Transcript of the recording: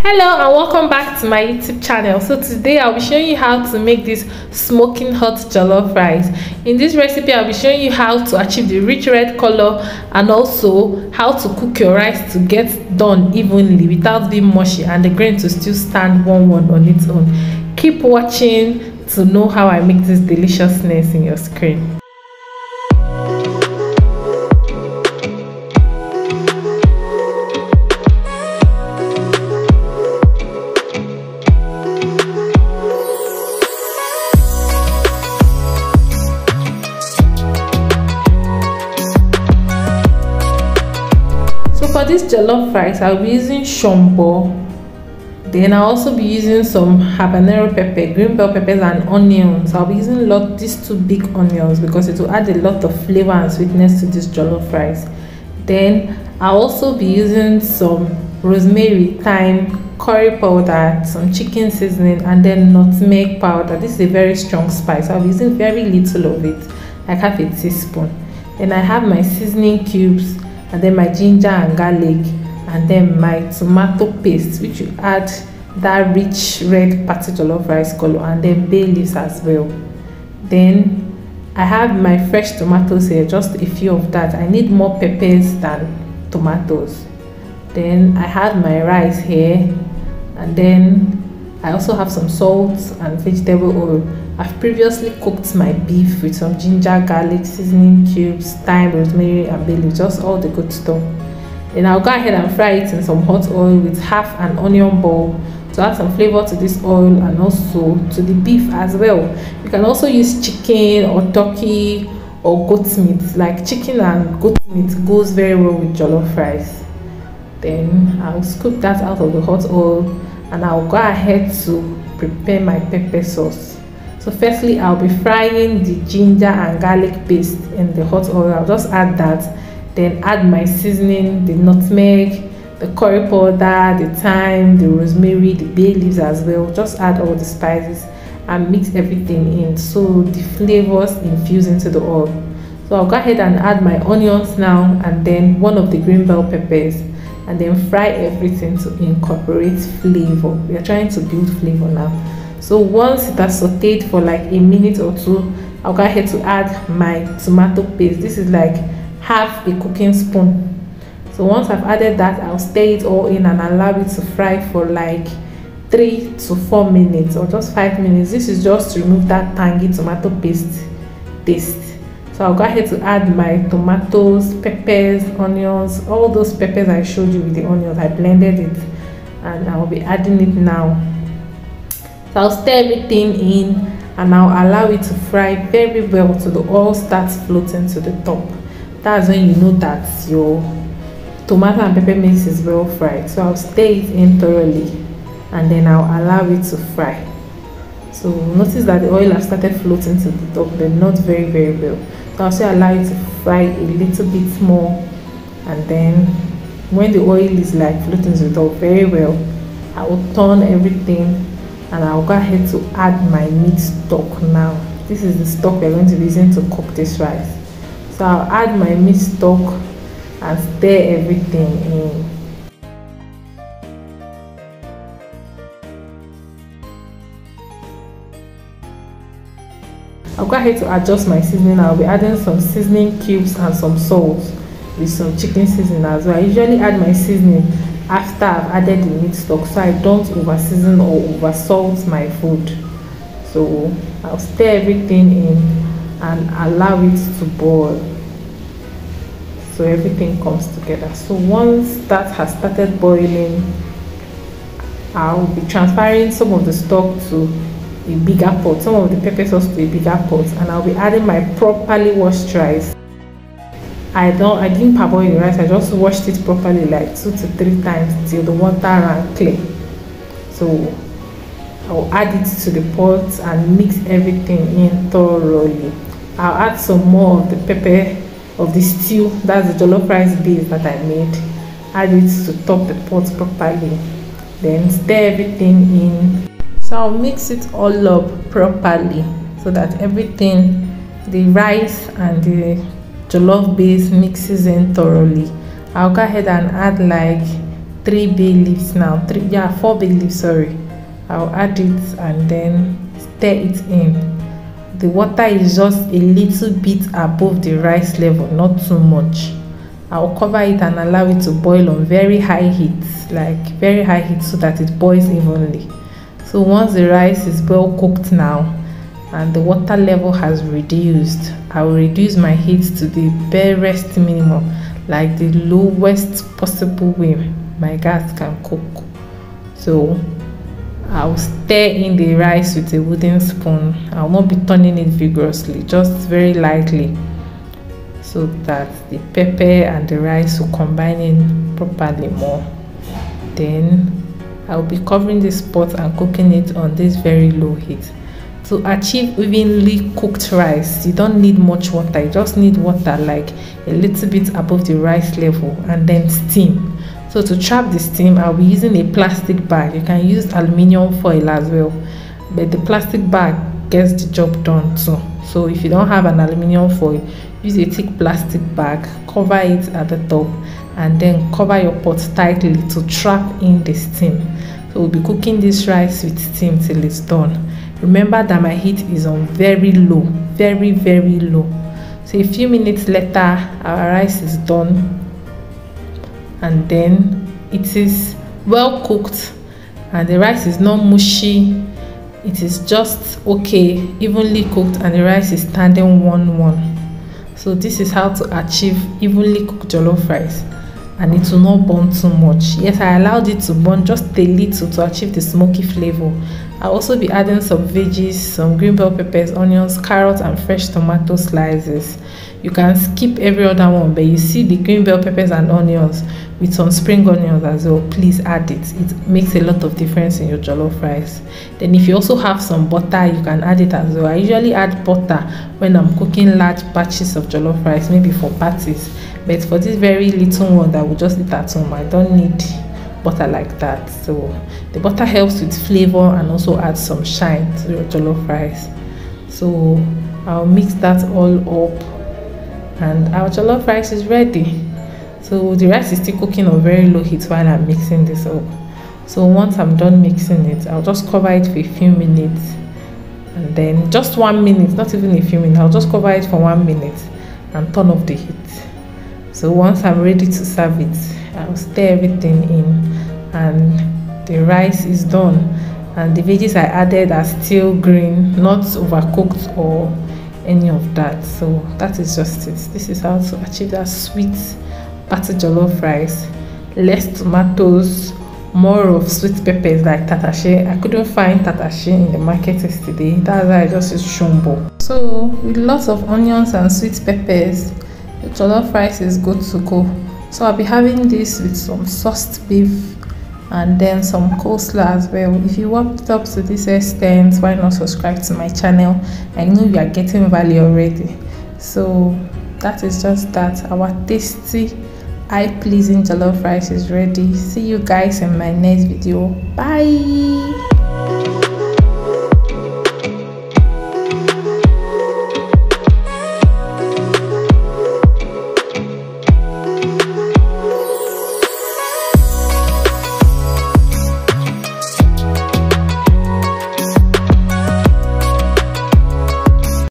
Hello and welcome back to my YouTube channel. So today I'll be showing you how to make this smoking hot jollof rice. In this recipe I'll be showing you how to achieve the rich red color and also how to cook your rice to get done evenly without being mushy and the grain to still stand one on its own. Keep watching to know how I make this deliciousness in your screen. For this jollof rice, I'll be using Shombo. Then I'll also be using some Habenero pepper, green bell peppers and onions. I'll be using these two big onions because it will add a lot of flavor and sweetness to this jollof rice. Then I'll also be using some rosemary, thyme, curry powder, some chicken seasoning and then nutmeg powder. This is a very strong spice. I'll be using very little of it, like half a teaspoon. Then I have my seasoning cubes, and then my ginger and garlic, and then my tomato paste, which you add that rich red patty jollof rice color, and then bay leaves as well. Then I have my fresh tomatoes here, just a few of that. I need more peppers than tomatoes. Then I have my rice here, and then I also have some salt and vegetable oil. I've previously cooked my beef with some ginger, garlic, seasoning cubes, thyme, rosemary and bay leaves, just all the good stuff. Then I'll go ahead and fry it in some hot oil with half an onion ball to add some flavor to this oil and also to the beef as well. You can also use chicken or turkey or goat meat. Like chicken and goat meat goes very well with jollof rice. Then I'll scoop that out of the hot oil and I'll go ahead to prepare my pepper sauce. So firstly, I'll be frying the ginger and garlic paste in the hot oil. I'll just add that, then add my seasoning, the nutmeg, the curry powder, the thyme, the rosemary, the bay leaves as well. Just add all the spices and mix everything in so the flavors infuse into the oil. So I'll go ahead and add my onions now and then one of the green bell peppers and then fry everything to incorporate flavor. We are trying to build flavor now. So once it has sauteed for like a minute or two, I'll go ahead to add my tomato paste. This is like half a cooking spoon. So once I've added that, I'll stir it all in and allow it to fry for like 3 to 4 minutes or just 5 minutes. This is just to remove that tangy tomato paste taste. So I'll go ahead to add my tomatoes, peppers, onions, all those peppers I showed you with the onions. I blended it and I'll be adding it now. So I'll stir everything in and I'll allow it to fry very well till the oil starts floating to the top. That's when you know that your tomato and pepper mix is well fried. So I'll stir it in thoroughly and then I'll allow it to fry. So notice that the oil has started floating to the top, but not very well. So I'll also allow it to fry a little bit more, and then when the oil is like floating to the top very well, I will turn everything and I'll go ahead to add my meat stock now. This is the stock we're going to be using to cook this rice. So I'll add my meat stock and stir everything in. I'll go ahead to adjust my seasoning. I'll be adding some seasoning cubes and some salt with some chicken seasoning as well. I usually add my seasoning after I've added the meat stock so I don't over season or over salt my food. So I'll stir everything in and allow it to boil so everything comes together. So once that has started boiling, I'll be transferring some of the stock to a bigger pot, some of the pepper sauce to a bigger pot, and I'll be adding my properly washed rice. I didn't parboil the rice, I just washed it properly like 2 to 3 times till the water ran clear. So I'll add it to the pot and mix everything in thoroughly. I'll add some more of the pepper of the stew, that's the jollof rice base that I made. Add it to top the pot properly, then stir everything in. So I'll mix it all up properly so that everything, the rice and the jollof base mixes in thoroughly. I'll go ahead and add like 3 bay leaves now. 4 bay leaves, sorry. I'll add it and then stir it in. The water is just a little bit above the rice level, not too much. I'll cover it and allow it to boil on very high heat, like very high heat, so that it boils evenly. So once the rice is well cooked now and the water level has reduced, I will reduce my heat to the barest minimum, like the lowest possible way my gas can cook. So I'll stir in the rice with a wooden spoon. I'll not be turning it vigorously, just very lightly, so that the pepper and the rice will combine in properly more. Then I'll be covering this pot and cooking it on this very low heat. To achieve evenly cooked rice, you don't need much water. You just need water like a little bit above the rice level, and then steam. So to trap the steam, I'll be using a plastic bag. You can use aluminium foil as well, but the plastic bag gets the job done too. So if you don't have an aluminium foil, use a thick plastic bag, cover it at the top, and then cover your pot tightly to trap in the steam. So we'll be cooking this rice with steam till it's done. Remember that my heat is on very low, very low. So a few minutes later, our rice is done, and then it is well cooked and the rice is not mushy. It is just okay, evenly cooked, and the rice is standing 1-1. So this is how to achieve evenly cooked jollof rice, and it will not burn too much. Yes, I allowed it to burn just a little to achieve the smoky flavor. I'll also be adding some veggies, some green bell peppers, onions, carrots, and fresh tomato slices. You can skip every other one, but you see the green bell peppers and onions with some spring onions as well. Please add it. It makes a lot of difference in your jollof rice. Then if you also have some butter, you can add it as well. I usually add butter when I'm cooking large batches of jollof rice, maybe for parties. But for this very little one that we just eat at home, I don't need butter like that. So the butter helps with flavor and also adds some shine to your jollof rice. So I'll mix that all up, and our jollof rice is ready. So the rice is still cooking on very low heat while I'm mixing this up. So once I'm done mixing it, I'll just cover it for a few minutes, and then just 1 minute, not even a few minutes, I'll just cover it for 1 minute and turn off the heat. So once I'm ready to serve it, I'll stir everything in, and the rice is done, and the veggies I added are still green, not overcooked or any of that. So that is just it. This is how to achieve that sweet patty jollof rice. Less tomatoes, more of sweet peppers like tatashe. I couldn't find tatashe in the market yesterday. That's why I just used Shombo. So with lots of onions and sweet peppers, the jollof rice is good to go. So I'll be having this with some sauced beef and then some coleslaw as well. If you warmed it up to this extent, why not subscribe to my channel? I know you are getting value already. So that is just that. Our tasty, eye-pleasing jollof rice is ready. See you guys in my next video. Bye.